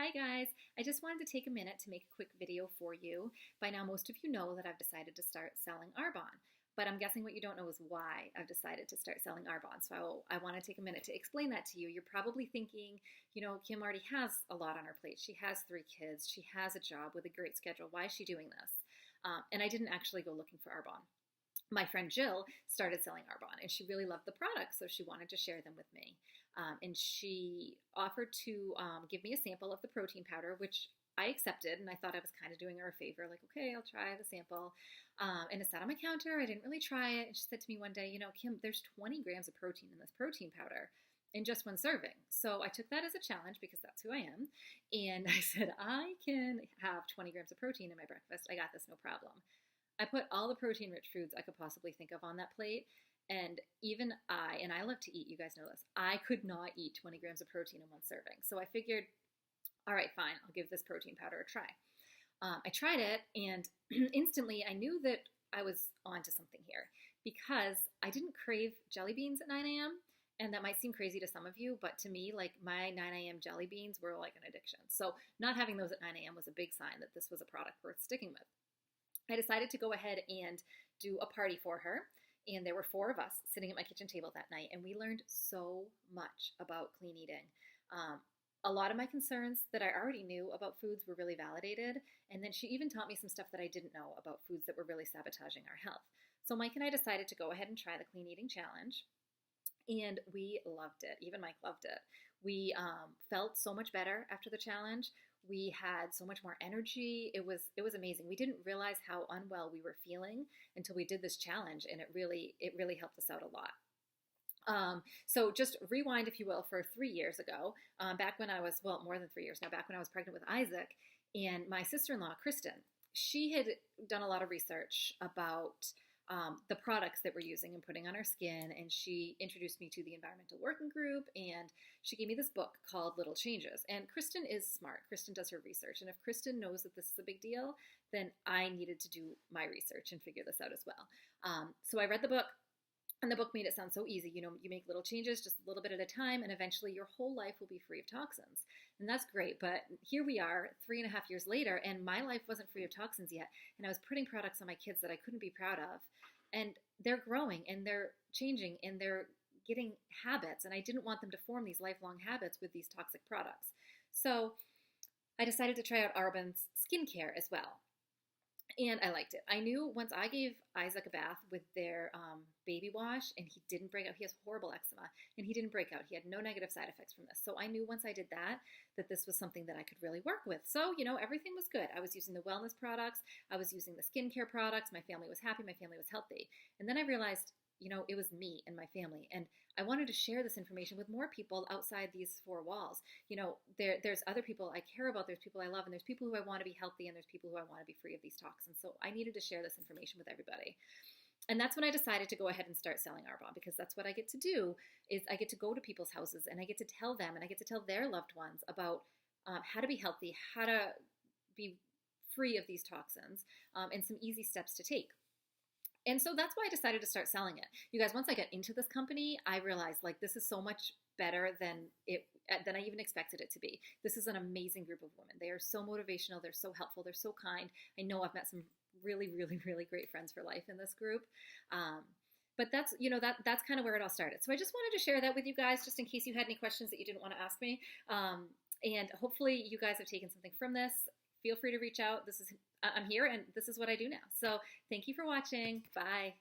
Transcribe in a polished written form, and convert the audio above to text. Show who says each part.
Speaker 1: Hi guys, I just wanted to take a minute to make a quick video for you. By now most of you know that I've decided to start selling Arbonne, but I'm guessing what you don't know is why I've decided to start selling Arbonne. So I want to take a minute to explain that to you. You're probably thinking, Kim already has a lot on her plate. She has 3 kids. She has a job with a great schedule. Why is she doing this? And I didn't actually go looking for Arbonne. My friend Jill started selling Arbonne and she really loved the products, so she wanted to share them with me. And she offered to give me a sample of the protein powder, which I accepted, and I thought I was kind of doing her a favor, like, okay, I'll try the sample. And it sat on my counter. I didn't really try it. And she said to me one day, Kim, there's 20 grams of protein in this protein powder in just one serving. So I took that as a challenge because that's who I am. And I said, I can have 20 grams of protein in my breakfast. I got this, no problem. I put all the protein-rich foods I could possibly think of on that plate, and even and I love to eat, you guys know this, I could not eat 20 grams of protein in one serving. So I figured, all right, fine, I'll give this protein powder a try. I tried it, and instantly I knew that I was onto something here because I didn't crave jelly beans at 9 a.m., and that might seem crazy to some of you, but to me, like, my 9 a.m. jelly beans were like an addiction. So not having those at 9 a.m. was a big sign that this was a product worth sticking with. I decided to go ahead and do a party for her, and there were 4 of us sitting at my kitchen table that night, and we learned so much about clean eating. A lot of my concerns that I already knew about foods were really validated, and then she even taught me some stuff that I didn't know about foods that were really sabotaging our health. So Mike and I decided to go ahead and try the clean eating challenge, and we loved it. Even Mike loved it. We felt so much better after the challenge. We had so much more energy. It was amazing. We didn't realize how unwell we were feeling until we did this challenge, and it really helped us out a lot. So just rewind, if you will, for 3 years ago, back when I was, well, more than 3 years now, back when I was pregnant with Isaac, and my sister-in-law, Kristen, she had done a lot of research about the products that we're using and putting on our skin, and she introduced me to the environmental working group, and she gave me this book called Little Changes. And Kristen is smart. Kristen does her research, and if Kristen knows that this is a big deal, then I needed to do my research and figure this out as well. So I read the book, and the book made it sound so easy. You make little changes just a little bit at a time, and eventually your whole life will be free of toxins. And that's great, but here we are 3.5 years later, and my life wasn't free of toxins yet, and I was putting products on my kids that I couldn't be proud of. And they're growing, and they're changing, and they're getting habits, and I didn't want them to form these lifelong habits with these toxic products. So I decided to try out Arbonne's skincare as well. And I liked it. I knew once I gave Isaac a bath with their baby wash, and he didn't break out. He has horrible eczema, and he didn't break out. He had no negative side effects from this. So I knew once I did that, that this was something that I could really work with. So, everything was good. I was using the wellness products. I was using the skincare products. My family was happy. My family was healthy. And then I realized, it was me and my family. And I wanted to share this information with more people outside these 4 walls. There's other people I care about. There's people I love. And there's people who I want to be healthy. And there's people who I want to be free of these toxins. So I needed to share this information with everybody. And that's when I decided to go ahead and start selling Arbonne, because that's what I get to do, is I get to go to people's houses and I get to tell them and I get to tell their loved ones about how to be healthy, how to be free of these toxins, and some easy steps to take. And so that's why I decided to start selling it. You guys, once I got into this company, I realized, like, this is so much better than I even expected it to be. This is an amazing group of women. They are so motivational. They're so helpful. They're so kind. I know I've met some really, really, really great friends for life in this group. But that's, that's kind of where it all started. So I just wanted to share that with you guys, just in case you had any questions that you didn't want to ask me. And hopefully you guys have taken something from this. Feel free to reach out. I'm here, and this is what I do now. So thank you for watching. Bye.